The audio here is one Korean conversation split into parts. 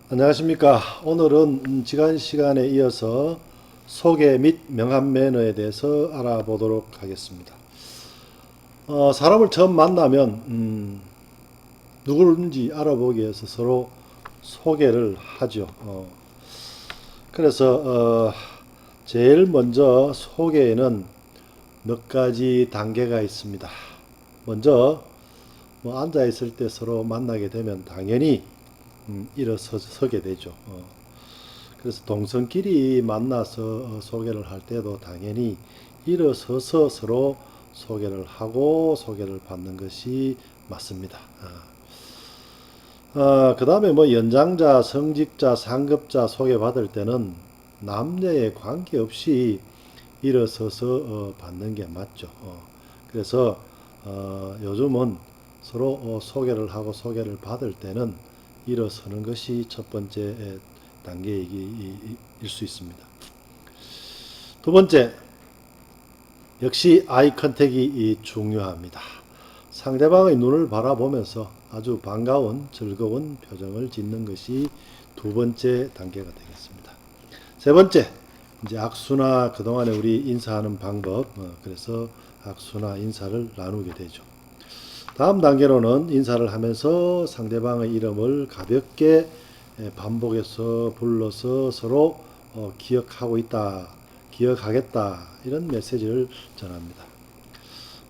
안녕하십니까. 오늘은 지난 시간에 이어서 소개 및 명함 매너에 대해서 알아보도록 하겠습니다. 사람을 처음 만나면 누구든지 알아보기 위해서 서로 소개를 하죠. 그래서 제일 먼저 소개에는 몇 가지 단계가 있습니다. 먼저 뭐 앉아 있을 때 서로 만나게 되면 당연히 일어서게 되죠. 그래서 동성끼리 만나서 소개를 할 때도 당연히 일어서서 서로 소개를 하고 소개를 받는 것이 맞습니다. 그 다음에 뭐 연장자, 성직자, 상급자 소개받을 때는 남녀에 관계없이 일어서서 받는 게 맞죠. 그래서 요즘은 서로 소개를 하고 소개를 받을 때는 일어서는 것이 첫 번째 단계일 수 있습니다. 두 번째, 역시 아이 컨택이 중요합니다. 상대방의 눈을 바라보면서 아주 반가운 즐거운 표정을 짓는 것이 두 번째 단계가 되겠습니다. 세 번째, 이제 악수나 그동안에 우리 인사하는 방법, 그래서 악수나 인사를 나누게 되죠. 다음 단계로는 인사를 하면서 상대방의 이름을 가볍게 반복해서 불러서 서로 기억하고 있다, 기억하겠다 이런 메시지를 전합니다.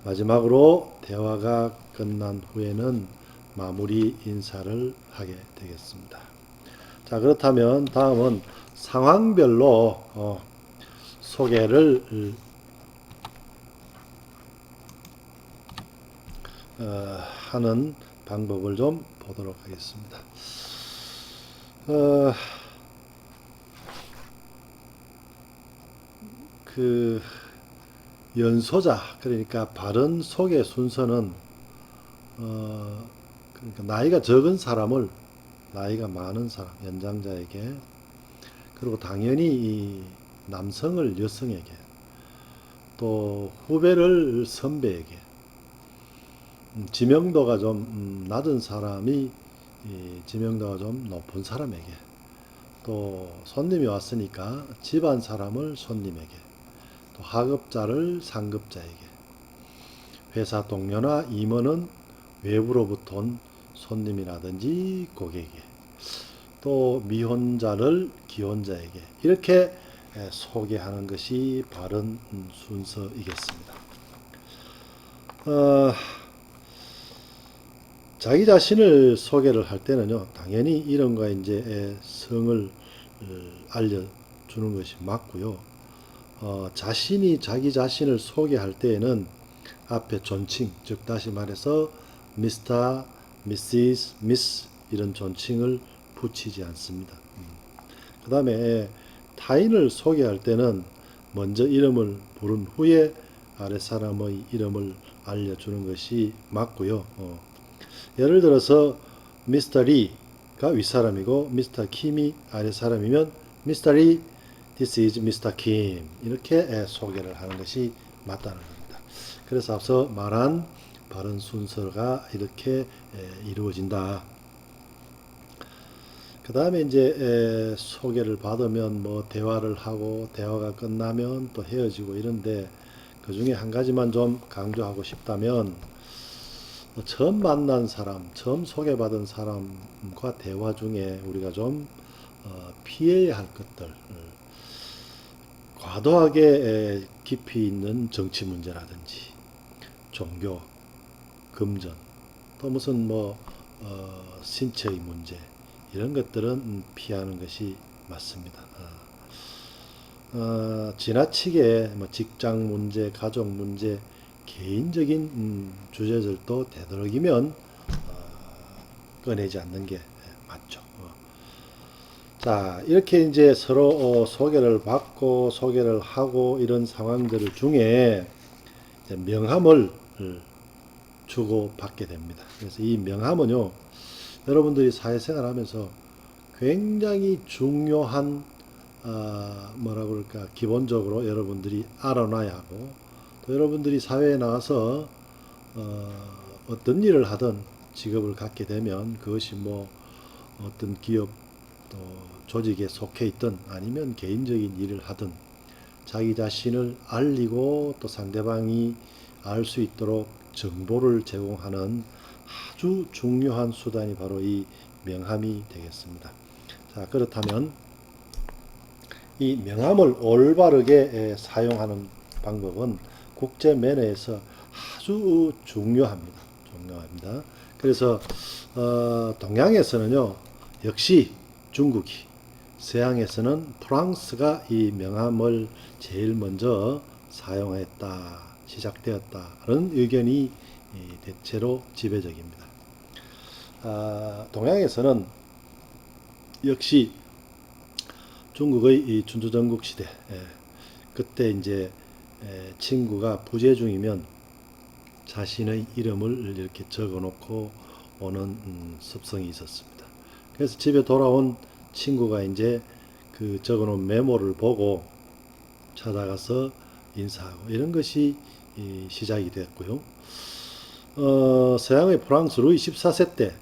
마지막으로 대화가 끝난 후에는 마무리 인사를 하게 되겠습니다. 자, 그렇다면 다음은 상황별로 소개를 하는 방법을 좀 보도록 하겠습니다. 그 연소자, 그러니까 바른 소개 순서는 그러니까 나이가 적은 사람을 나이가 많은 사람, 연장자에게, 그리고 당연히 이 남성을 여성에게, 또 후배를 선배에게, 지명도가 좀 낮은 사람이 지명도가 좀 높은 사람에게, 또 손님이 왔으니까 집안 사람을 손님에게, 또 하급자를 상급자에게, 회사 동료나 임원은 외부로부터 온 손님이라든지 고객에게, 또 미혼자를 기혼자에게 이렇게 소개하는 것이 바른 순서이겠습니다. 자기 자신을 소개를 할 때는요, 당연히 이름과 이제 성을 알려주는 것이 맞고요. 자신이 자기 자신을 소개할 때에는 앞에 존칭, 즉 다시 말해서 미스터, 미시스, 미스 이런 존칭을 붙이지 않습니다. 그 다음에 타인을 소개할 때는 먼저 이름을 부른 후에 아랫 사람의 이름을 알려주는 것이 맞고요. 예를 들어서 미스터 리가 윗사람이고 미스터 킴이 아랫사람이면 미스터 리, this is 미스터 킴 이렇게 소개를 하는 것이 맞다는 겁니다. 그래서 앞서 말한 바른 순서가 이렇게 이루어진다. 그 다음에 이제 소개를 받으면 뭐 대화를 하고 대화가 끝나면 또 헤어지고 이런데 그 중에 한 가지만 좀 강조하고 싶다면 처음 만난 사람, 처음 소개받은 사람과 대화 중에 우리가 좀 피해야 할 것들, 과도하게 깊이 있는 정치 문제라든지 종교, 금전, 또 무슨 뭐 신체의 문제 이런 것들은 피하는 것이 맞습니다. 지나치게 뭐 직장 문제, 가족 문제, 개인적인 주제들도 되도록이면 꺼내지 않는 게 맞죠. 자, 이렇게 이제 서로 소개를 받고 소개를 하고 이런 상황들 중에 명함을 주고 받게 됩니다. 그래서 이 명함은요, 여러분들이 사회생활 하면서 굉장히 중요한 뭐라 그럴까, 기본적으로 여러분들이 알아놔야 하고, 또 여러분들이 사회에 나와서 어떤 일을 하든 직업을 갖게 되면 그것이 뭐 어떤 기업 또 조직에 속해 있든 아니면 개인적인 일을 하든 자기 자신을 알리고 또 상대방이 알 수 있도록 정보를 제공하는 아주 중요한 수단이 바로 이 명함이 되겠습니다. 자, 그렇다면 이 명함을 올바르게 사용하는 방법은 국제 매너에서 아주 중요합니다. 중요합니다. 그래서 동양에서는요, 역시 중국이, 서양에서는 프랑스가 이 명함을 제일 먼저 사용했다, 시작되었다는 의견이 대체로 지배적입니다. 동양에서는 역시 중국의 이 춘추전국 시대, 그때 이제 친구가 부재 중이면 자신의 이름을 이렇게 적어 놓고 오는 습성이 있었습니다. 그래서 집에 돌아온 친구가 이제 그 적어 놓은 메모를 보고 찾아가서 인사하고 이런 것이 시작이 됐고요. 서양의 프랑스 루이 14세 때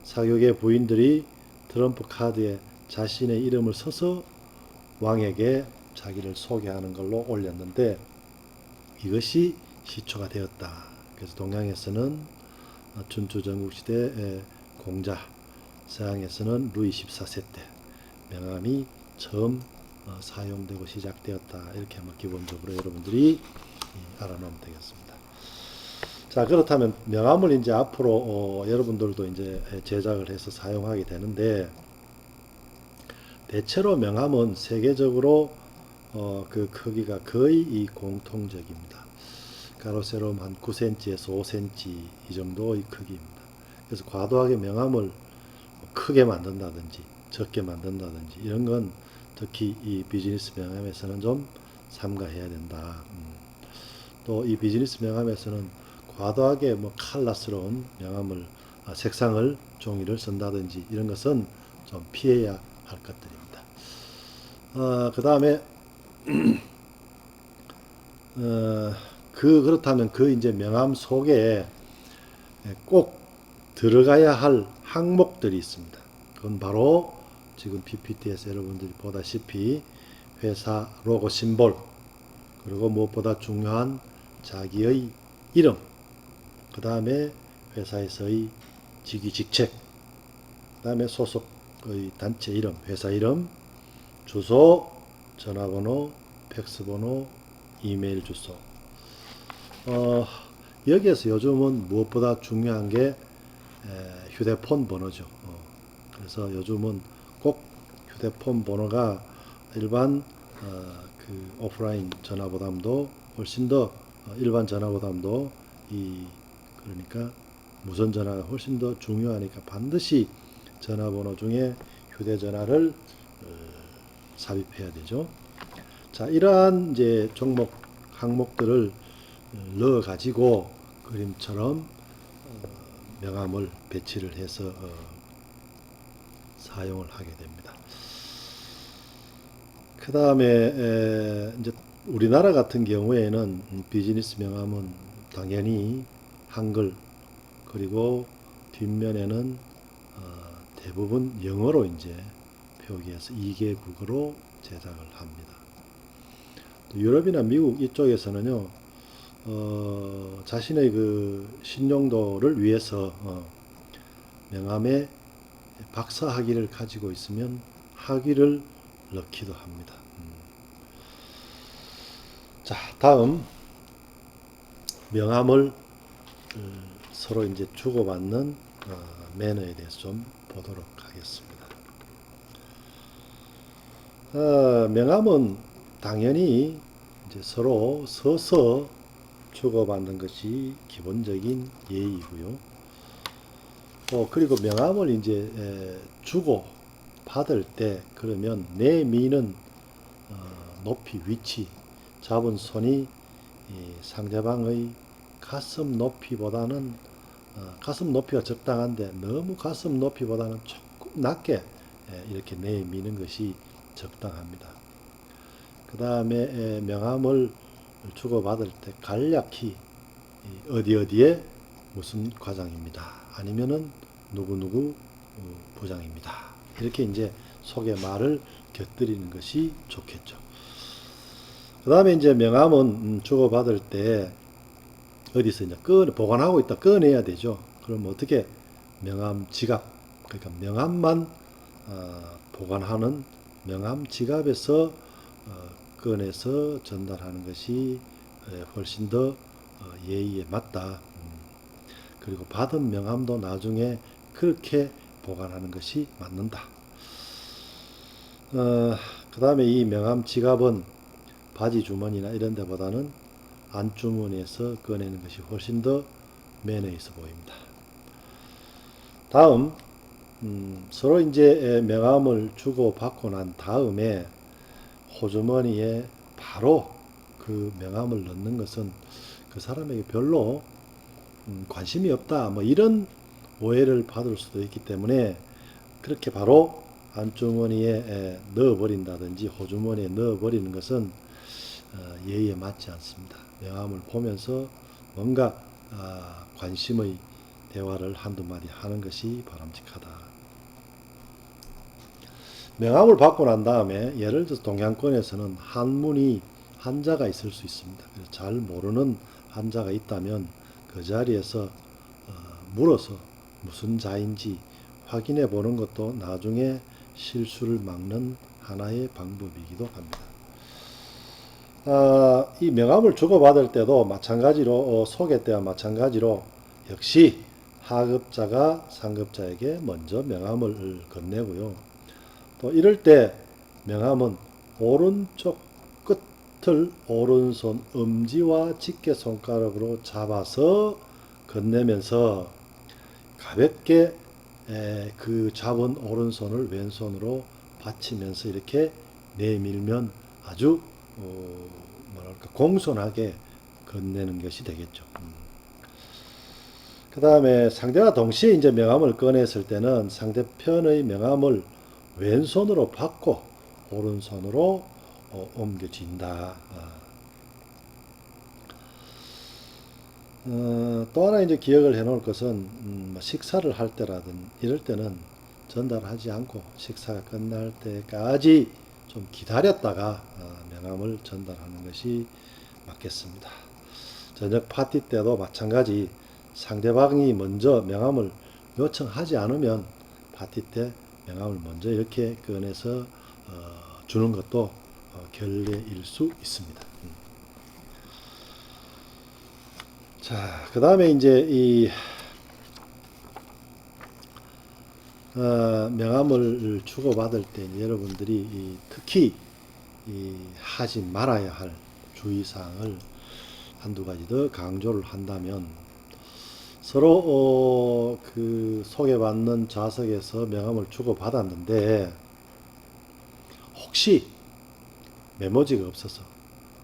사교계 부인들이 트럼프 카드에 자신의 이름을 써서 왕에게 자기를 소개하는 걸로 올렸는데 이것이 시초가 되었다. 그래서 동양에서는 춘추전국시대 공자, 서양에서는 루이 14세 때 명함이 처음 사용되고 시작되었다. 이렇게 한번 기본적으로 여러분들이 알아놓으면 되겠습니다. 자, 그렇다면 명함을 이제 앞으로 여러분들도 이제 제작을 해서 사용하게 되는데 대체로 명함은 세계적으로 그 크기가 거의 공통적입니다. 가로 세로 한 9cm에서 5cm 이 정도의 크기입니다. 그래서 과도하게 명함을 크게 만든다든지 적게 만든다든지 이런 건 특히 이 비즈니스 명함에서는 좀 삼가해야 된다. 또 이 비즈니스 명함에서는 과도하게 뭐 컬러스러운 명함을 색상을 종이를 쓴다든지 이런 것은 좀 피해야 할 것들입니다. 그 다음에 그렇다면 그 이제 명함 속에 꼭 들어가야 할 항목들이 있습니다. 그건 바로 지금 PPT에서 여러분들이 보다시피 회사 로고 심볼, 그리고 무엇보다 중요한 자기의 이름, 그 다음에 회사에서의 직위 직책, 그 다음에 소속의 단체 이름, 회사 이름, 주소, 전화번호, 팩스번호, 이메일 주소. 여기에서 요즘은 무엇보다 중요한 게 휴대폰 번호죠. 그래서 요즘은 꼭 휴대폰 번호가 일반 그 오프라인 전화보다도 훨씬 더 일반 전화보다도 그러니까 무선 전화가 훨씬 더 중요하니까 반드시 전화번호 중에 휴대전화를 삽입해야 되죠. 자, 이러한 이제 종목 항목들을 넣어 가지고 그림처럼 명함을 배치를 해서 사용을 하게 됩니다. 그 다음에 이제 우리나라 같은 경우에는 비즈니스 명함은 당연히 한글, 그리고 뒷면에는 대부분 영어로 이제 표기해서 2개국어로 제작을 합니다. 또 유럽이나 미국 이쪽에서는요, 자신의 그 신용도를 위해서 명함에 박사 학위를 가지고 있으면 학위를 넣기도 합니다. 자, 다음 명함을 서로 이제 주고받는 매너에 대해서 좀 보도록 하겠습니다. 명함은 당연히 이제 서로 서서 주고받는 것이 기본적인 예의고요. 그리고 명함을 이제 주고 받을 때 그러면 내미는 높이, 위치, 잡은 손이 상대방의 가슴 높이보다는 가슴 높이가 적당한데 너무 가슴 높이보다는 조금 낮게 이렇게 내미는 것이 적당합니다. 그 다음에 명함을 주고받을 때 간략히 어디에 무슨 과장입니다. 아니면은 누구누구 부장입니다. 이렇게 이제 속의 말을 곁들이는 것이 좋겠죠. 그 다음에 이제 명함은 주고받을 때 어디서 이제 보관하고 있다 꺼내야 되죠. 그럼 어떻게 명함 지갑, 그러니까 명함만 보관하는 명함 지갑에서 꺼내서 전달하는 것이 훨씬 더 예의에 맞다. 그리고 받은 명함도 나중에 그렇게 보관하는 것이 맞는다. 그 다음에 이 명함 지갑은 바지 주머니나 이런 데보다는 안주머니에서 꺼내는 것이 훨씬 더 매너 있어 보입니다. 다음, 서로 이제 명함을 주고 받고 난 다음에 호주머니에 바로 그 명함을 넣는 것은 그 사람에게 별로 관심이 없다, 뭐 이런 오해를 받을 수도 있기 때문에 그렇게 바로 안주머니에 넣어버린다든지 호주머니에 넣어버리는 것은 예의에 맞지 않습니다. 명함을 보면서 뭔가 관심의 대화를 한두 마디 하는 것이 바람직하다. 명함을 받고 난 다음에 예를 들어서 동양권에서는 한문이 한자가 있을 수 있습니다. 그래서 잘 모르는 한자가 있다면 그 자리에서 물어서 무슨 자인지 확인해 보는 것도 나중에 실수를 막는 하나의 방법이기도 합니다. 이 명함을 주고받을 때도 마찬가지로 소개 때와 마찬가지로 역시 하급자가 상급자에게 먼저 명함을 건네고요. 또 이럴 때 명함은 오른쪽 끝을 오른손 엄지와 집게 손가락으로 잡아서 건네면서 가볍게 그 잡은 오른손을 왼손으로 받치면서 이렇게 내밀면 아주 뭐랄까 공손하게 건네는 것이 되겠죠. 그 다음에 상대가 동시에 이제 명함을 꺼냈을 때는 상대편의 명함을 왼손으로 받고 오른손으로 옮겨진다. 또 하나 이제 기억을 해 놓을 것은 식사를 할 때라든 이럴 때는 전달하지 않고 식사가 끝날 때까지 좀 기다렸다가 명함을 전달하는 것이 맞겠습니다. 저녁 파티 때도 마찬가지 상대방이 먼저 명함을 요청하지 않으면 파티 때 명함을 먼저 이렇게 꺼내서 주는 것도 결례일 수 있습니다. 자, 그 다음에 이제 이 명함을 주고받을 때 여러분들이 특히 하지 말아야 할 주의사항을 한두 가지 더 강조를 한다면 서로 그 소개받는 좌석에서 명함을 주고받았는데 혹시 메모지가 없어서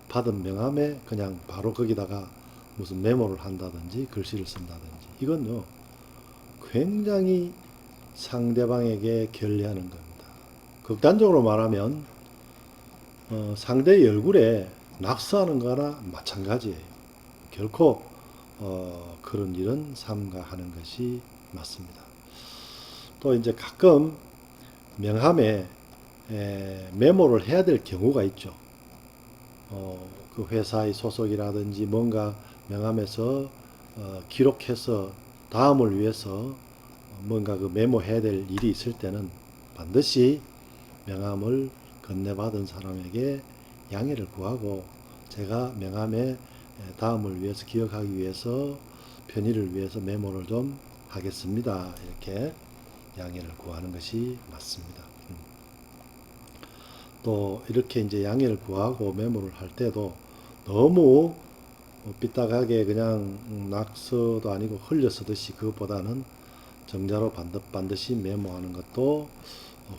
받은 명함에 그냥 바로 거기다가 무슨 메모를 한다든지 글씨를 쓴다든지 이건요 굉장히 상대방에게 결례하는 겁니다. 극단적으로 말하면 상대의 얼굴에 낙서하는 거나 마찬가지예요. 결코 그런 일은 삼가하는 것이 맞습니다. 또 이제 가끔 명함에 메모를 해야 될 경우가 있죠. 그 회사의 소속이라든지 뭔가 명함에서 기록해서 다음을 위해서 뭔가 그 메모해야 될 일이 있을 때는 반드시 명함을 건네받은 사람에게 양해를 구하고 제가 명함에 다음을 위해서 기억하기 위해서 편의를 위해서 메모를 좀 하겠습니다. 이렇게 양해를 구하는 것이 맞습니다. 또 이렇게 이제 양해를 구하고 메모를 할 때도 너무 삐딱하게 그냥 낙서도 아니고 흘려 쓰듯이 그것보다는 정자로 반드시 메모하는 것도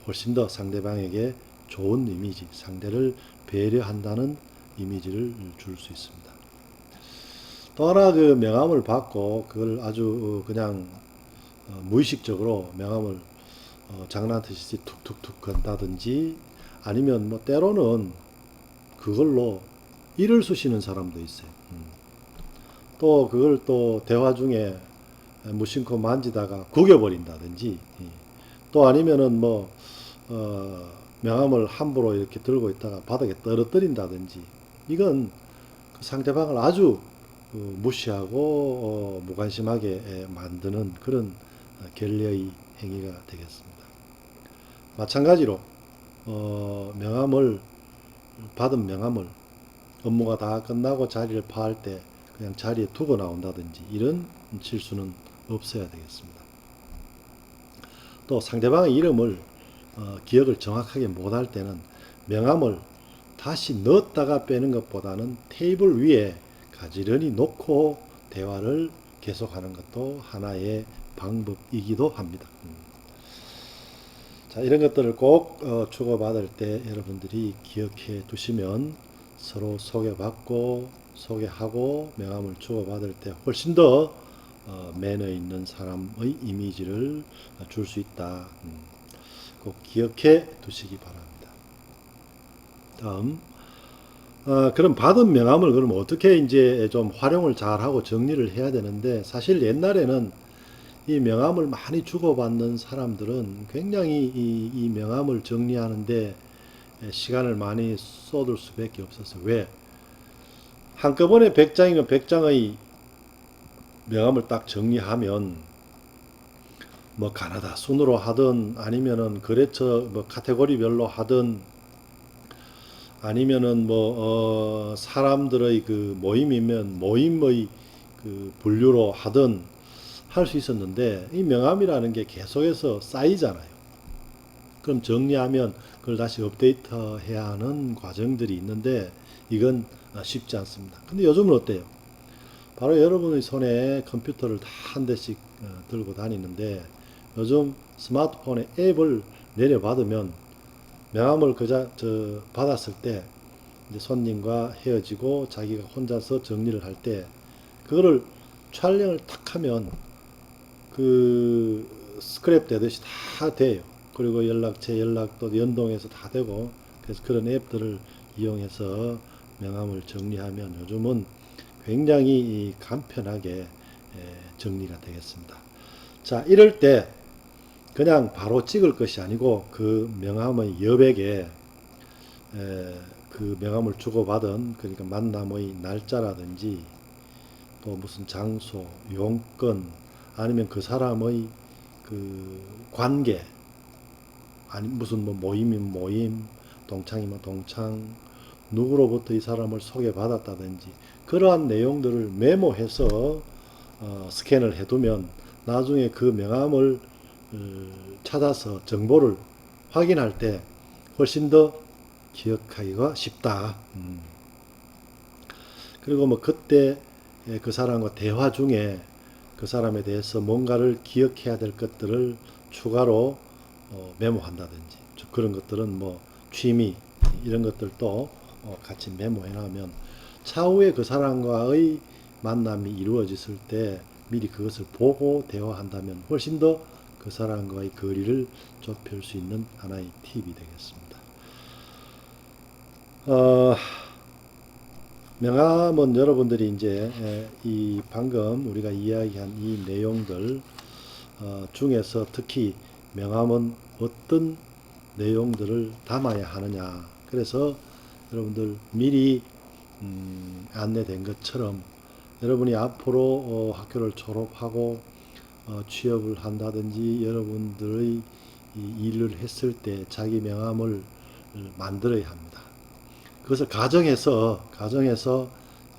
훨씬 더 상대방에게 좋은 이미지, 상대를 배려한다는 이미지를 줄 수 있습니다. 또 하나 그 명함을 받고 그걸 아주 그냥 무의식적으로 명함을 장난치듯이 툭툭툭 건다든지 아니면 뭐 때로는 그걸로 일을 쑤시는 사람도 있어요. 또 그걸 또 대화 중에 무심코 만지다가 구겨버린다든지 또 아니면은 뭐 명함을 함부로 이렇게 들고 있다가 바닥에 떨어뜨린다든지, 이건 그 상대방을 아주 무시하고 무관심하게 만드는 그런 결례의 행위가 되겠습니다. 마찬가지로 명함을 받은 명함을 업무가 다 끝나고 자리를 파할 때 그냥 자리에 두고 나온다든지, 이런 실수는 없어야 되겠습니다. 또 상대방의 이름을 기억을 정확하게 못할 때는 명함을 다시 넣었다가 빼는 것보다는 테이블 위에 가지런히 놓고 대화를 계속하는 것도 하나의 방법이기도 합니다. 자, 이런 것들을 꼭 주고받을 때 여러분들이 기억해 두시면 서로 소개받고 소개하고 명함을 주고받을 때 훨씬 더 매너 있는 사람의 이미지를 줄 수 있다. 꼭 기억해 두시기 바랍니다. 다음, 그럼 받은 명함을 그럼 어떻게 이제 좀 활용을 잘하고 정리를 해야 되는데, 사실 옛날에는 이 명함을 많이 주고받는 사람들은 굉장히 이 명함을 정리하는데 시간을 많이 쏟을 수밖에 없었어요. 왜? 한꺼번에 100장이면 100장의 명함을 딱 정리하면 뭐 가나다 순으로 하든 아니면은 거래처 뭐 카테고리별로 하든 아니면은 뭐 사람들의 그 모임이면 모임의 그 분류로 하든 할 수 있었는데, 이 명함이라는 게 계속해서 쌓이잖아요. 그럼 정리하면 그걸 다시 업데이트 해야 하는 과정들이 있는데, 이건 쉽지 않습니다. 근데 요즘은 어때요? 바로 여러분의 손에 컴퓨터를 다 한 대씩 들고 다니는데, 요즘 스마트폰에 앱을 내려받으면 명함을 받았을 때 이제 손님과 헤어지고 자기가 혼자서 정리를 할 때 그거를 촬영을 탁 하면 그 스크랩 되듯이 다 돼요. 그리고 연락처, 연락도 연동해서 다 되고, 그래서 그런 앱들을 이용해서 명함을 정리하면 요즘은 굉장히 간편하게 정리가 되겠습니다. 자, 이럴 때 그냥 바로 찍을 것이 아니고 그 명함의 여백에 그 명함을 주고받은, 그러니까 만남의 날짜라든지 또 무슨 장소, 용건, 아니면 그 사람의 그 관계, 아니 무슨 뭐 모임이면 모임, 동창이면 동창, 누구로부터 이 사람을 소개받았다든지 그러한 내용들을 메모해서 스캔을 해두면 나중에 그 명함을 찾아서 정보를 확인할 때 훨씬 더 기억하기가 쉽다. 그리고 뭐 그때 그 사람과 대화 중에 그 사람에 대해서 뭔가를 기억해야 될 것들을 추가로 메모한다든지, 그런 것들은 뭐 취미 이런 것들도 같이 메모해 놔면 차후에 그 사람과의 만남이 이루어졌을 때 미리 그것을 보고 대화한다면 훨씬 더 그 사람과의 거리를 좁힐 수 있는 하나의 팁이 되겠습니다. 명함은 여러분들이 이제 이 방금 우리가 이야기한 이 내용들 중에서 특히 명함은 어떤 내용들을 담아야 하느냐, 그래서 여러분들 미리 안내된 것처럼 여러분이 앞으로 학교를 졸업하고 취업을 한다든지 여러분들의 일을 했을 때 자기 명함을 만들어야 합니다. 그것을 가정에서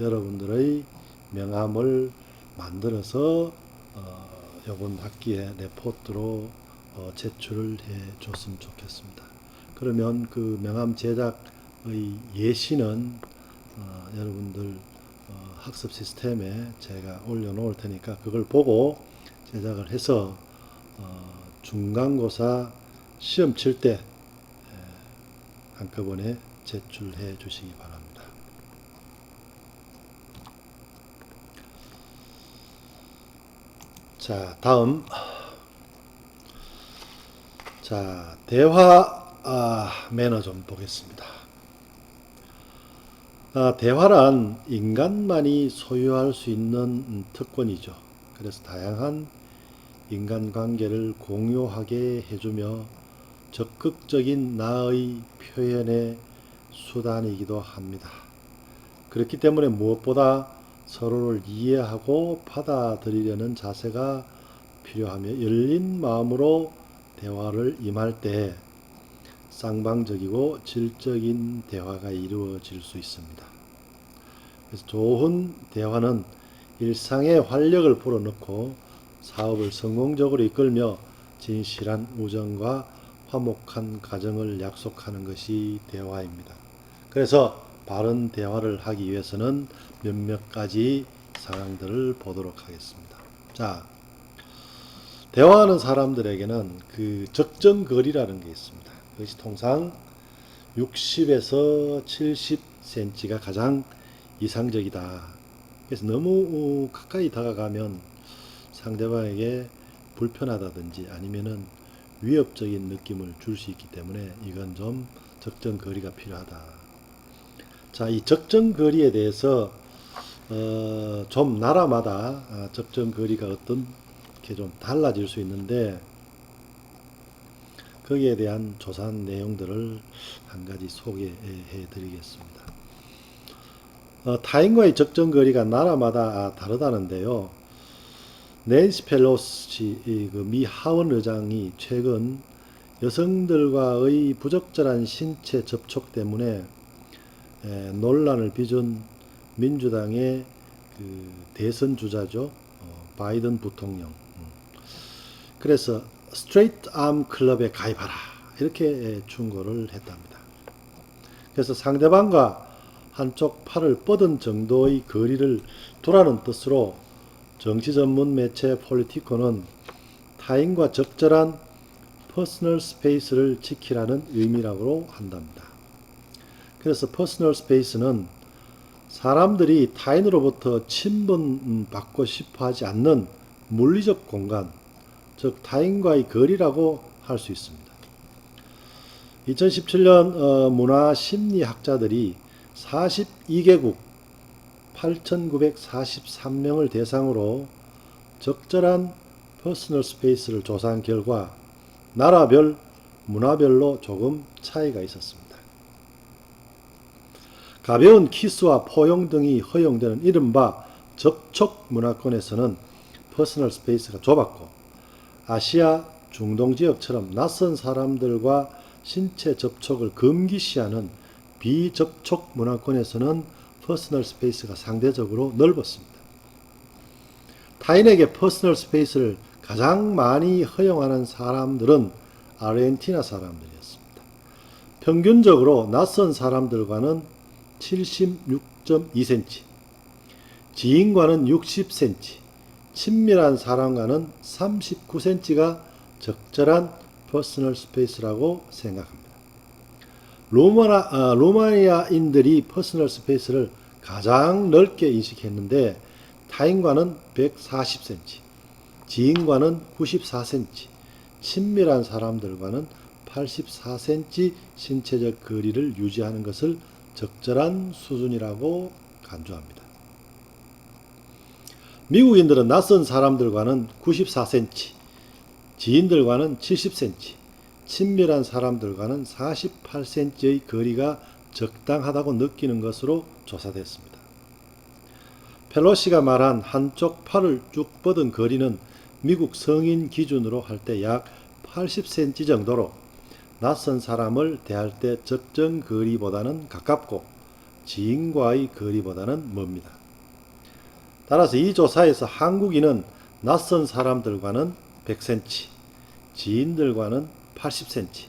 여러분들의 명함을 만들어서 이번 학기에 레포트로 제출을 해 줬으면 좋겠습니다. 그러면 그 명함 제작의 예시는 여러분들 학습 시스템에 제가 올려놓을 테니까 그걸 보고 제작을 해서 중간고사 시험 칠 때 한꺼번에 제출해 주시기 바랍니다. 자, 다음. 자, 대화 매너 좀 보겠습니다. 대화란 인간만이 소유할 수 있는 특권이죠. 그래서 다양한 인간관계를 공유하게 해주며 적극적인 나의 표현의 수단이기도 합니다. 그렇기 때문에 무엇보다 서로를 이해하고 받아들이려는 자세가 필요하며 열린 마음으로 대화를 임할 때 쌍방적이고 질적인 대화가 이루어질 수 있습니다. 그래서 좋은 대화는 일상에 활력을 불어넣고 사업을 성공적으로 이끌며 진실한 우정과 화목한 가정을 약속하는 것이 대화입니다. 그래서 바른 대화를 하기 위해서는 몇몇 가지 상황들을 보도록 하겠습니다. 자, 대화하는 사람들에게는 그 적정거리라는 게 있습니다. 그것이 통상 60에서 70cm가 가장 이상적이다. 그래서 너무 가까이 다가가면 상대방에게 불편하다든지 아니면은 위협적인 느낌을 줄 수 있기 때문에 이건 좀 적정거리가 필요하다. 자, 이 적정거리에 대해서 좀 나라마다 적정거리가 어떻게 좀 달라질 수 있는데 거기에 대한 조사한 내용들을 한 가지 소개해 드리겠습니다. 타인과의 적정거리가 나라마다 다르다는데요. 낸시 펠로시 그 미 하원 의장이 최근 여성들과의 부적절한 신체 접촉 때문에 논란을 빚은 민주당의 그 대선 주자죠. 바이든 부통령. 그래서 스트레이트 암 클럽에 가입하라 이렇게 충고를 했답니다. 그래서 상대방과 한쪽 팔을 뻗은 정도의 거리를 두라는 뜻으로 정치 전문 매체 폴리티코는 타인과 적절한 퍼스널 스페이스를 지키라는 의미라고 한답니다. 그래서 퍼스널 스페이스는 사람들이 타인으로부터 침범받고 싶어 하지 않는 물리적 공간, 즉 타인과의 거리라고 할 수 있습니다. 2017년 문화심리학자들이 42개국 8,943명을 대상으로 적절한 퍼스널 스페이스를 조사한 결과 나라별, 문화별로 조금 차이가 있었습니다. 가벼운 키스와 포용 등이 허용되는 이른바 접촉 문화권에서는 퍼스널 스페이스가 좁았고 아시아, 중동 지역처럼 낯선 사람들과 신체 접촉을 금기시하는 비접촉 문화권에서는 퍼스널 스페이스가 상대적으로 넓었습니다. 타인에게 퍼스널 스페이스를 가장 많이 허용하는 사람들은 아르헨티나 사람들이었습니다. 평균적으로 낯선 사람들과는 76.2cm, 지인과는 60cm, 친밀한 사람과는 39cm가 적절한 퍼스널 스페이스라고 생각합니다. 로마니아인들이 퍼스널 스페이스를 가장 넓게 인식했는데 타인과는 140cm, 지인과는 94cm, 친밀한 사람들과는 84cm 신체적 거리를 유지하는 것을 적절한 수준이라고 간주합니다. 미국인들은 낯선 사람들과는 94cm, 지인들과는 70cm, 친밀한 사람들과는 48cm의 거리가 적당하다고 느끼는 것으로 조사됐습니다. 펠로시가 말한 한쪽 팔을 쭉 뻗은 거리는 미국 성인 기준으로 할 때 약 80cm 정도로 낯선 사람을 대할 때 적정 거리보다는 가깝고 지인과의 거리보다는 멉니다. 따라서 이 조사에서 한국인은 낯선 사람들과는 100cm, 지인들과는 80cm,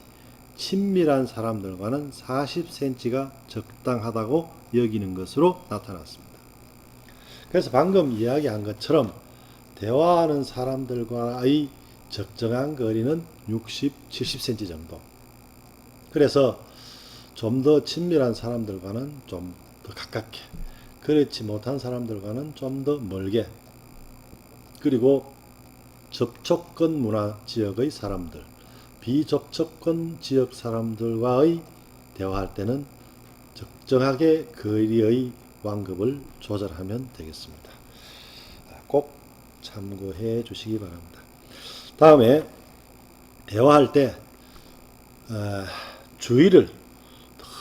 친밀한 사람들과는 40cm가 적당하다고 여기는 것으로 나타났습니다. 그래서 방금 이야기한 것처럼 대화하는 사람들과의 적정한 거리는 60, 70cm 정도. 그래서 좀 더 친밀한 사람들과는 좀 더 가깝게, 그렇지 못한 사람들과는 좀 더 멀게, 그리고 접촉권 문화 지역의 사람들, 비접촉권 지역 사람들과의 대화할 때는 적정하게 거리의 완급을 조절하면 되겠습니다. 꼭 참고해 주시기 바랍니다. 다음에 대화할 때 어, 주의를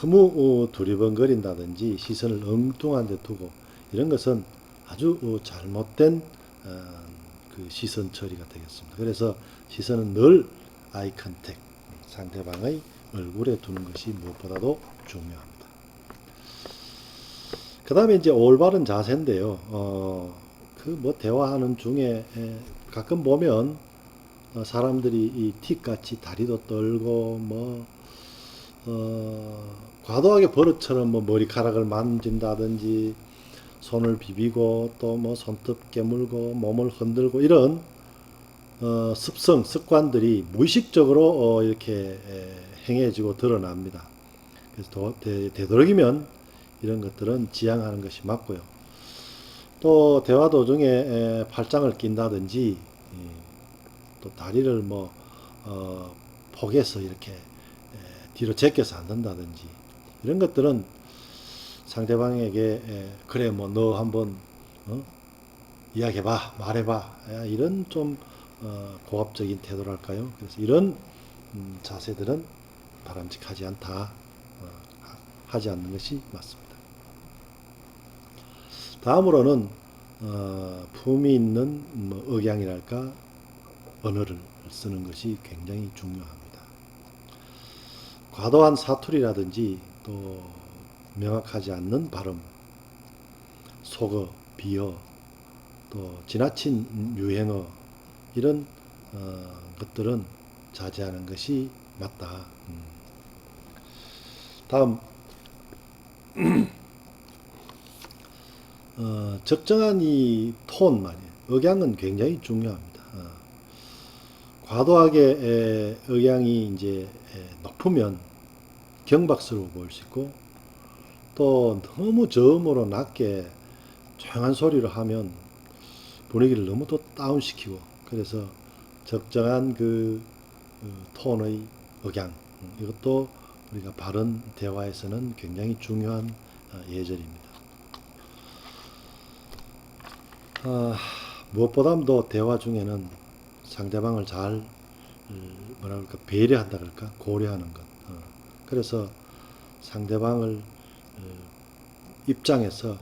너무 두리번거린다든지 시선을 엉뚱한 데 두고 이런 것은 아주 잘못된 그 시선 처리가 되겠습니다. 그래서 시선은 늘 아이 컨택, 상대방의 얼굴에 두는 것이 무엇보다도 중요합니다. 그 다음에 이제 올바른 자세인데요. 그 뭐 대화하는 중에 가끔 보면 사람들이 이 틱같이 다리도 떨고 뭐 과도하게 버릇처럼 뭐 머리카락을 만진다든지 손을 비비고 또 뭐 손톱 깨물고 몸을 흔들고 이런 습성, 습관들이 무의식적으로 이렇게 행해지고 드러납니다. 그래서 되도록이면 이런 것들은 지양하는 것이 맞고요. 또 대화 도중에 팔짱을 낀다든지 또 다리를 뭐 폭에서 이렇게 뒤로 제껴서 앉는다든지 이런 것들은 상대방에게 그래 뭐 너 한번 이야기해봐 말해봐 이런 좀 고압적인 태도랄까요. 그래서 이런 자세들은 바람직하지 않다 하지 않는 것이 맞습니다. 다음으로는 품위 있는 뭐 억양이랄까 언어를 쓰는 것이 굉장히 중요합니다. 과도한 사투리라든지 또 명확하지 않는 발음, 속어, 비어, 또 지나친 유행어 이런 것들은 자제하는 것이 맞다. 다음 적정한 이 톤 말이에요. 억양은 굉장히 중요합니다. 과도하게 억양이 이제 높으면 경박스러워 보일 수 있고 또 너무 저음으로 낮게 조용한 소리로 하면 분위기를 너무 또 다운시키고 그래서 적정한 그 톤의 억양 이것도 우리가 바른 대화에서는 굉장히 중요한 예절입니다. 무엇보다도 대화 중에는 상대방을 잘 뭐라 그럴까 배려한다 그럴까 고려하는 것. 그래서 상대방을 입장에서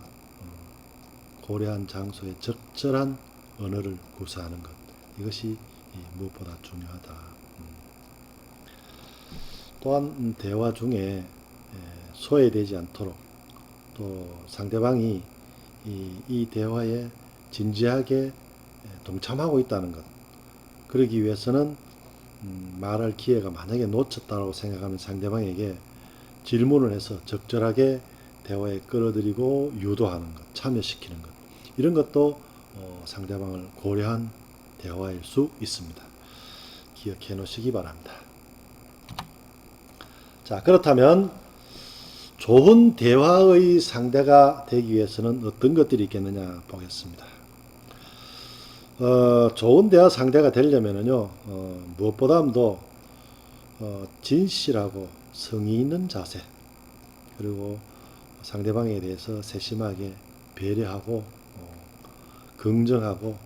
고려한 장소에 적절한 언어를 구사하는 것. 이것이 무엇보다 중요하다. 또한 대화 중에 소외되지 않도록 또 상대방이 이 대화에 진지하게 동참하고 있다는 것. 그러기 위해서는 말할 기회가 만약에 놓쳤다고 생각하면 상대방에게 질문을 해서 적절하게 대화에 끌어들이고 유도하는 것, 참여시키는 것. 이런 것도 상대방을 고려한 대화일 수 있습니다. 기억해 놓으시기 바랍니다. 자, 그렇다면 좋은 대화의 상대가 되기 위해서는 어떤 것들이 있겠느냐 보겠습니다. 좋은 대화 상대가 되려면은요, 무엇보다도 진실하고 성의 있는 자세, 그리고 상대방에 대해서 세심하게 배려하고, 긍정하고,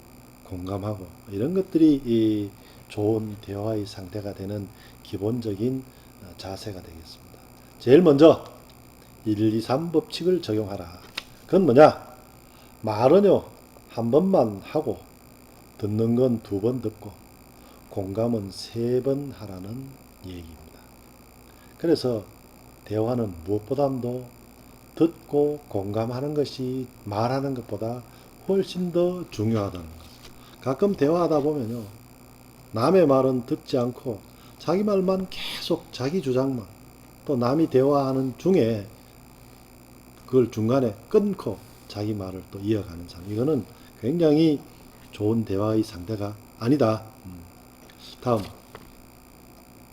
공감하고, 이런 것들이 이 좋은 대화의 상대가 되는 기본적인 자세가 되겠습니다. 제일 먼저, 1, 2, 3 법칙을 적용하라. 그건 뭐냐? 말은요, 한 번만 하고, 듣는 건 2번 듣고 공감은 3번 하라는 얘기입니다. 그래서 대화는 무엇보다도 듣고 공감하는 것이 말하는 것보다 훨씬 더 중요하다는 것. 가끔 대화하다 보면요. 남의 말은 듣지 않고 자기 말만 계속 자기 주장만 또 남이 대화하는 중에 그걸 중간에 끊고 자기 말을 또 이어가는 사람. 이거는 굉장히 좋은 대화의 상대가 아니다. 다음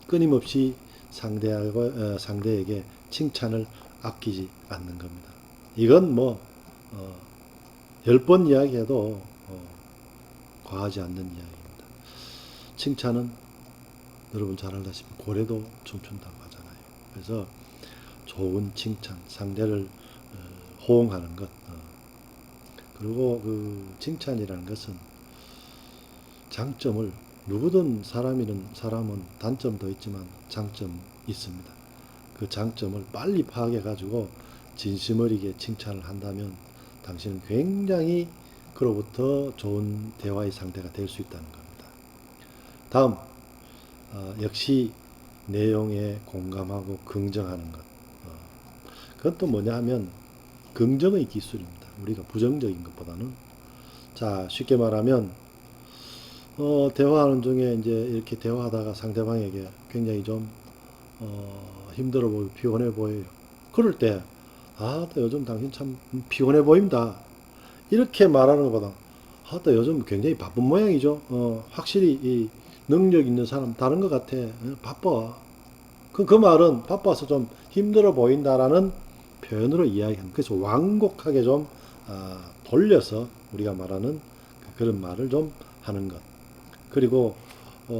끊임없이 상대에게 칭찬을 아끼지 않는 겁니다. 이건 뭐 10번 이야기해도 과하지 않는 이야기입니다. 칭찬은 여러분 잘 알다시피 고래도 춤춘다고 하잖아요. 그래서 좋은 칭찬, 상대를 호응하는 것. 그리고 그 칭찬이라는 것은 장점을 누구든 사람은 단점도 있지만 장점 있습니다. 그 장점을 빨리 파악해 가지고 진심 어리게 칭찬을 한다면 당신은 굉장히 그로부터 좋은 대화의 상대가 될 수 있다는 겁니다. 다음, 역시 내용에 공감하고 긍정하는 것. 그건 또 뭐냐 하면 긍정의 기술입니다. 우리가 부정적인 것보다는. 자, 쉽게 말하면 대화하는 중에 이제 이렇게 대화하다가 상대방에게 굉장히 좀 힘들어 보이고 피곤해 보여요. 그럴 때, 또 요즘 당신 참 피곤해 보인다. 이렇게 말하는 것보다, 또 요즘 굉장히 바쁜 모양이죠. 확실히 이 능력 있는 사람 다른 것 같아. 바빠. 그 말은 바빠서 좀 힘들어 보인다라는 표현으로 이야기합니다. 그래서 완곡하게 좀 돌려서 우리가 말하는 그런 말을 좀 하는 것. 그리고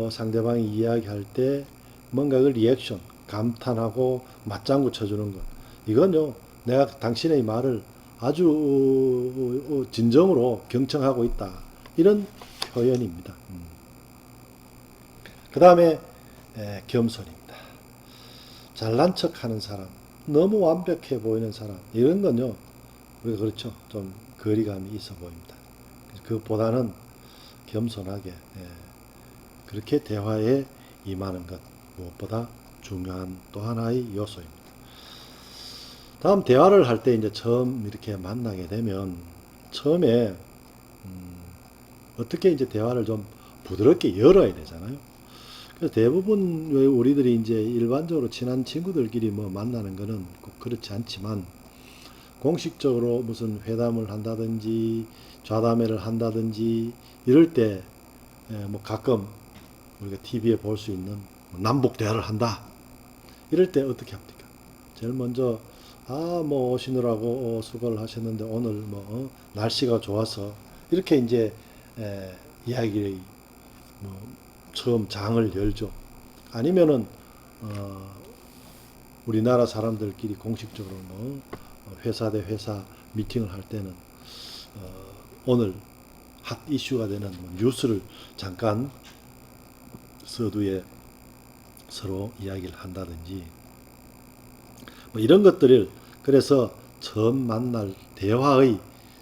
상대방이 이야기할 때 뭔가 그 리액션, 감탄하고 맞장구 쳐주는 것. 이건요, 내가 당신의 말을 아주 진정으로 경청하고 있다. 이런 표현입니다. 그 다음에 겸손입니다. 잘난 척하는 사람, 너무 완벽해 보이는 사람, 이런 건요, 우리가 그렇죠. 좀 거리감이 있어 보입니다. 그보다는 겸손하게 그렇게 대화에 임하는 것 무엇보다 중요한 또 하나의 요소입니다. 다음 대화를 할 때 이제 처음 이렇게 만나게 되면 처음에 어떻게 이제 대화를 좀 부드럽게 열어야 되잖아요. 그래서 대부분 우리들이 이제 일반적으로 친한 친구들끼리 뭐 만나는 거는 꼭 그렇지 않지만 공식적으로 무슨 회담을 한다든지 좌담회를 한다든지 이럴 때 뭐 가끔 우리가 TV에 볼 수 있는 남북 대화를 한다. 이럴 때 어떻게 합니까? 제일 먼저 뭐 오시느라고 수고를 하셨는데 오늘 뭐 날씨가 좋아서 이렇게 이제 이야기를 뭐 처음 장을 열죠. 아니면은 어, 우리나라 사람들끼리 공식적으로 뭐 회사 대 회사 미팅을 할 때는 오늘 핫 이슈가 되는 뭐 뉴스를 잠깐 서두에 서로 이야기를 한다든지 뭐 이런 것들을 그래서 처음 만날 대화의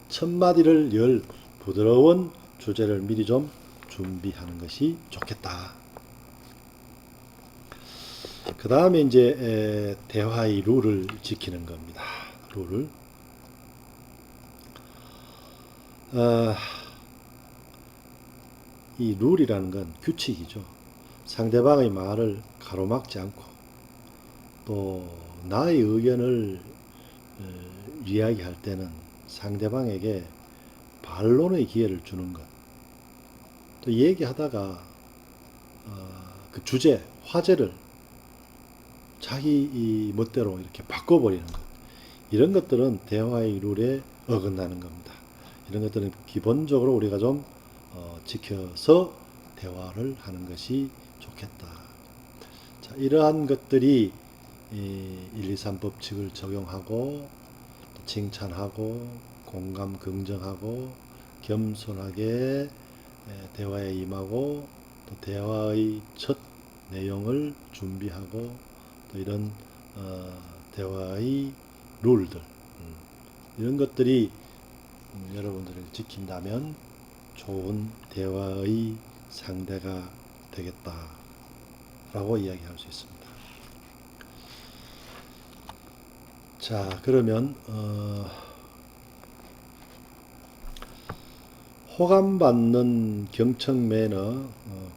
첫 마디를 열 부드러운 주제를 미리 좀 준비하는 것이 좋겠다. 그 다음에 이제 대화의 룰을 지키는 겁니다. 룰을 이 룰이라는 건 규칙이죠. 상대방의 말을 가로막지 않고 또 나의 의견을 이야기할 때는 상대방에게 반론의 기회를 주는 것. 또 얘기하다가 그 주제, 화제를 자기 멋대로 이렇게 바꿔버리는 것. 이런 것들은 대화의 룰에 어긋나는 겁니다. 이런 것들은 기본적으로 우리가 좀 지켜서 대화를 하는 것이 좋겠다. 자, 이러한 것들이 1, 2, 3 법칙을 적용하고 또 칭찬하고 공감 긍정하고 겸손하게 대화에 임하고 또 대화의 첫 내용을 준비하고 또 이런 대화의 룰들 이런 것들이 여러분들을 지킨다면 좋은 대화의 상대가 되겠다라고 이야기할 수 있습니다. 자, 그러면 호감받는 경청 매너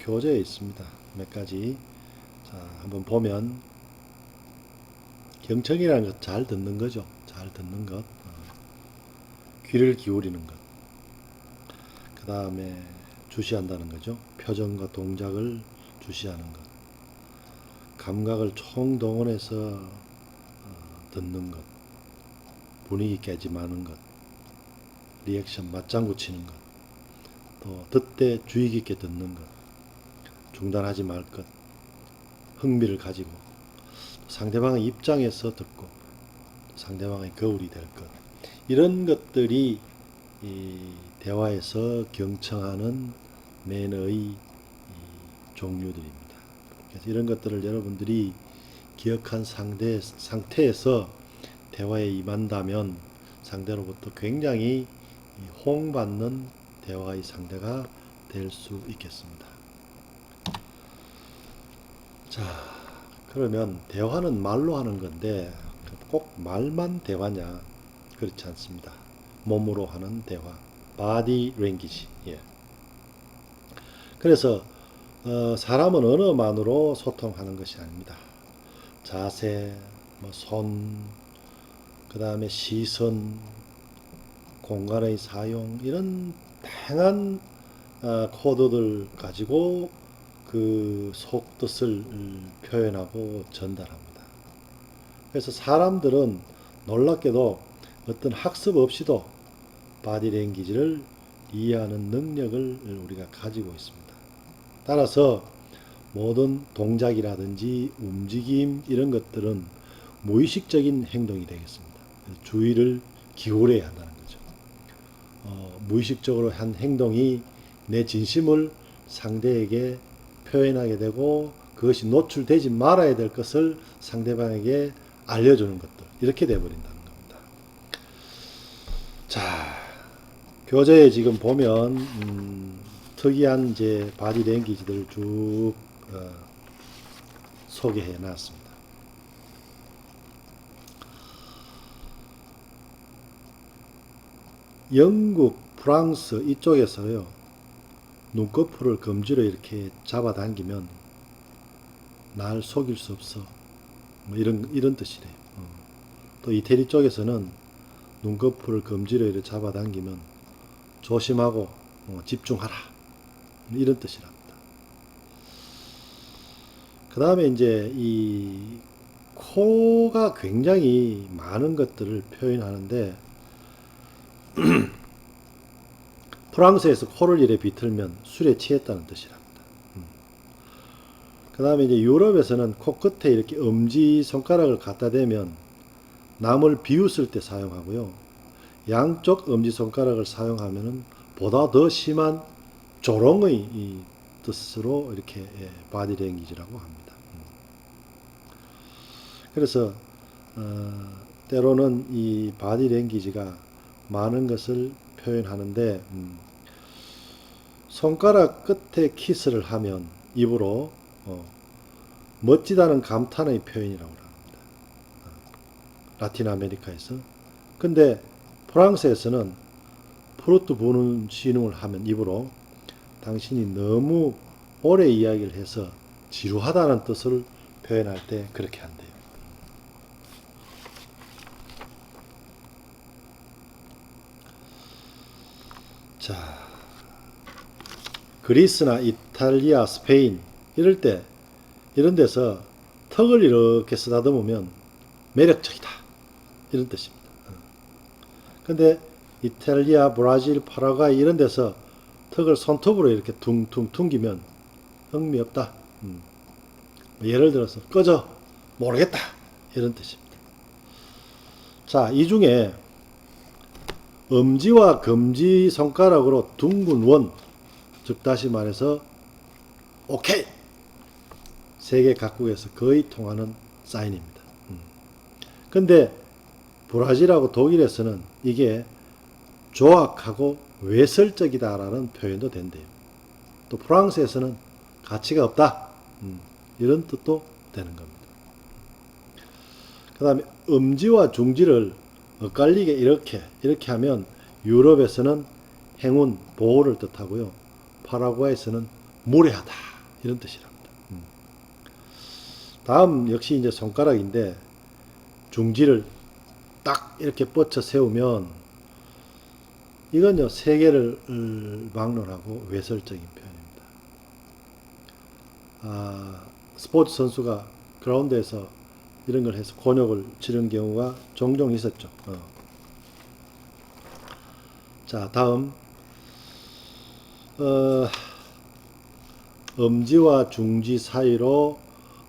교재에 있습니다. 몇 가지. 자, 한번 보면 경청이라는 것 잘 듣는 거죠. 잘 듣는 것. 귀를 기울이는 것. 그 다음에 주시한다는 거죠. 표정과 동작을 주시하는 것. 감각을 총동원해서 듣는 것. 분위기 깨지 마는 것. 리액션 맞장구 치는 것. 또 듣되 주의 깊게 듣는 것. 중단하지 말 것. 흥미를 가지고 상대방의 입장에서 듣고 상대방의 거울이 될 것. 이런 것들이 이 대화에서 경청하는 매너의 종류들입니다. 그래서 이런 것들을 여러분들이 기억한 상태에서 대화에 임한다면 상대로부터 굉장히 호응받는 대화의 상대가 될 수 있겠습니다. 자, 그러면 대화는 말로 하는 건데 꼭 말만 대화냐? 그렇지 않습니다. 몸으로 하는 대화, body language. 예. 그래서 사람은 언어만으로 소통하는 것이 아닙니다. 자세, 손, 그 다음에 시선, 공간의 사용, 이런 다양한 코드들 가지고 그 속뜻을 표현하고 전달합니다. 그래서 사람들은 놀랍게도 어떤 학습 없이도 바디랭귀지를 이해하는 능력을 우리가 가지고 있습니다. 따라서 모든 동작이라든지 움직임 이런 것들은 무의식적인 행동이 되겠습니다. 주의를 기울여야 한다는 거죠. 무의식적으로 한 행동이 내 진심을 상대에게 표현하게 되고 그것이 노출되지 말아야 될 것을 상대방에게 알려주는 것들, 이렇게 되어버린다는 겁니다. 자, 교재에 지금 보면 특이한 이제 바디 랭귀지들을 쭉 소개해 놨습니다. 영국, 프랑스 이쪽에서요, 눈꺼풀을 검지로 이렇게 잡아당기면 날 속일 수 없어, 뭐 이런 뜻이래요. 또 이태리 쪽에서는 눈꺼풀을 검지로 이렇게 잡아당기면 조심하고 집중하라, 이런 뜻이랍니다. 그 다음에 이제 이 코가 굉장히 많은 것들을 표현하는데 프랑스에서 코를 이래 비틀면 술에 취했다는 뜻이랍니다. 그 다음에 이제 유럽에서는 코끝에 이렇게 엄지 손가락을 갖다 대면 남을 비웃을 때 사용하고요. 양쪽 엄지 손가락을 사용하면은 보다 더 심한 조롱의 뜻으로 이렇게 바디 랭귀지라고 합니다. 그래서 때로는 이 바디 랭귀지가 많은 것을 표현하는데 손가락 끝에 키스를 하면 입으로 멋지다는 감탄의 표현이라고 합니다. 라틴 아메리카에서. 근데 프랑스에서는 프루트 부는 신음을 하면 입으로 당신이 너무 오래 이야기를 해서 지루하다는 뜻을 표현할 때 그렇게 한대요. 자, 그리스나 이탈리아, 스페인 이럴 때 이런 데서 턱을 이렇게 쓰다듬으면 매력적이다, 이런 뜻입니다. 근데 이탈리아, 브라질, 파라과이 이런 데서 턱을 손톱으로 이렇게 퉁퉁 퉁기면 흥미없다. 예를 들어서 꺼져, 모르겠다, 이런 뜻입니다. 자, 이 중에 엄지와 검지 손가락으로 둥근 원, 즉 다시 말해서 오케이, 세계 각국에서 거의 통하는 사인입니다. 근데 브라질하고 독일에서는 이게 조악하고 외설적이다라는 표현도 된대요. 또 프랑스에서는 가치가 없다, 이런 뜻도 되는 겁니다. 그 다음에 엄지와 중지를 엇갈리게 이렇게 하면 유럽에서는 행운, 보호를 뜻하고요. 파라과이에서는 무례하다, 이런 뜻이랍니다. 다음 역시 이제 손가락인데 중지를 딱 이렇게 뻗쳐 세우면 이건요, 세계를 막론하고 외설적인 표현입니다. 스포츠 선수가 그라운드에서 이런 걸 해서 곤욕을 치른 경우가 종종 있었죠. 자, 다음 엄지와 중지 사이로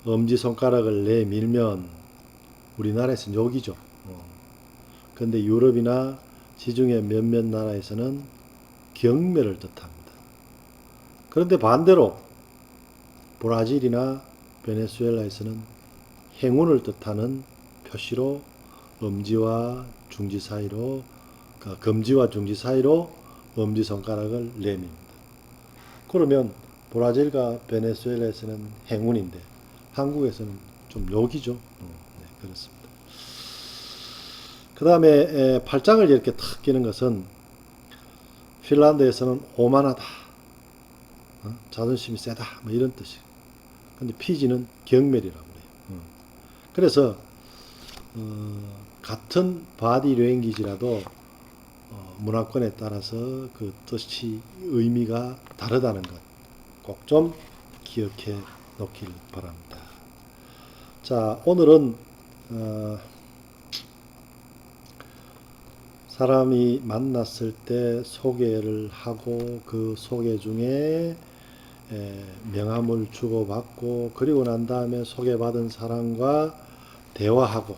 엄지손가락을 내밀면 우리나라에서는 욕이죠. 근데 유럽이나 지중해 몇몇 나라에서는 경멸을 뜻합니다. 그런데 반대로 브라질이나 베네수엘라에서는 행운을 뜻하는 표시로 엄지와 중지 사이로, 검지와 중지 사이로 엄지손가락을 내밉니다. 그러면 브라질과 베네수엘라에서는 행운인데 한국에서는 좀 욕이죠. 네, 그렇습니다. 그 다음에 팔짱을 이렇게 탁 끼는 것은 핀란드에서는 오만하다, 자존심이 세다, 뭐 이런 뜻이에요. 근데 피지는 경멸이라고 그래요. 그래서 같은 바디 랭귀지라도 문화권에 따라서 그 뜻이 의미가 다르다는 것 꼭 좀 기억해 놓길 바랍니다. 자, 오늘은 사람이 만났을 때 소개를 하고 그 소개 중에 명함을 주고받고 그리고 난 다음에 소개받은 사람과 대화하고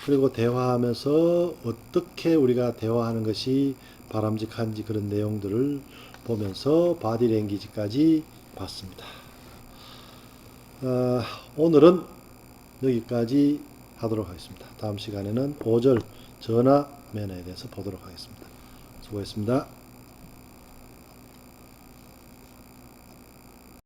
그리고 대화하면서 어떻게 우리가 대화하는 것이 바람직한지 그런 내용들을 보면서 바디랭귀지까지 봤습니다. 오늘은 여기까지 하도록 하겠습니다. 다음 시간에는 5절 전화 매너에 대해서 보도록 하겠습니다. 수고했습니다.